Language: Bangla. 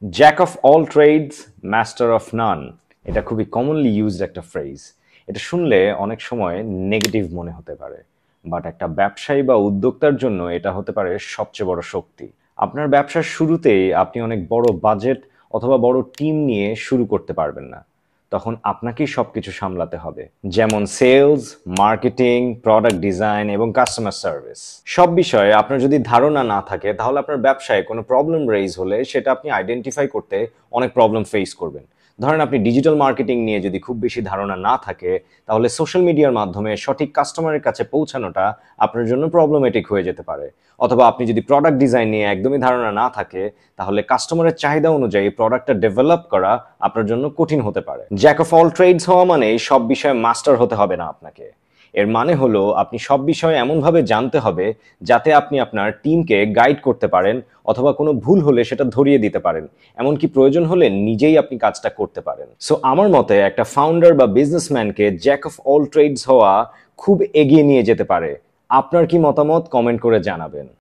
Jack of all trades master of none, এটা খুবই কমনলি ইউজড একটা ফ্রেজ। এটা শুনলে অনেক সময় নেগেটিভ মনে হতে পারে, বাট একটা ব্যবসায়ী বা উদ্যোক্তার জন্য এটা হতে পারে সবচেয়ে বড় শক্তি। আপনার ব্যবসার শুরুতেই আপনি অনেক বড় বাজেট অথবা বড় টিম নিয়ে শুরু করতে পারবেন না। তখন আপনাকেই সবকিছু সামলাতে হবে, যেমন সেলস, মার্কেটিং, প্রোডাক্ট ডিজাইন এবং কাস্টমার সার্ভিস। সব বিষয়ে আপনার যদি ধারণা না থাকে, তাহলে আপনার ব্যবসায় কোনো প্রবলেম রেইজ হলে সেটা আপনি আইডেন্টিফাই করতে অনেক প্রবলেম ফেস করবেন। ধরেন আপনি ডিজিটাল মার্কেটিং নিয়ে যদি খুব বেশি ধারণা না থাকে, তাহলে সোশ্যাল মিডিয়ার মাধ্যমে সঠিক কাস্টমারের কাছে পৌঁছানোটা আপনার জন্য প্রবলেমেটিক হয়ে যেতে পারে। অথবা আপনি যদি প্রোডাক্ট ডিজাইন নিয়ে একদমই ধারণা না থাকে, তাহলে কাস্টমারের চাহিদা অনুযায়ী প্রোডাক্টটা ডেভেলপ করা আপনার জন্য কঠিন হতে পারে। জ্যাক অফ অল ট্রেডস হওয়া মানে সব বিষয়ে মাস্টার হতে হবে না আপনাকে। এর মানে হলো আপনি সব বিষয়ে এমনভাবে জানতে হবে যাতে আপনি আপনার টিমকে গাইড করতে পারেন, অথবা কোনো ভুল হলে সেটা ধরিয়ে দিতে পারেন, এমনকি প্রয়োজন হলে নিজেই আপনি কাজটা করতে পারেন। সো আমার মতে একটা ফাউন্ডার বা বিজনেসম্যানকে জ্যাক অফ অল ট্রেডস হওয়া খুব এগিয়ে নিয়ে যেতে পারে। আপনার কি মতামত কমেন্ট করে জানাবেন।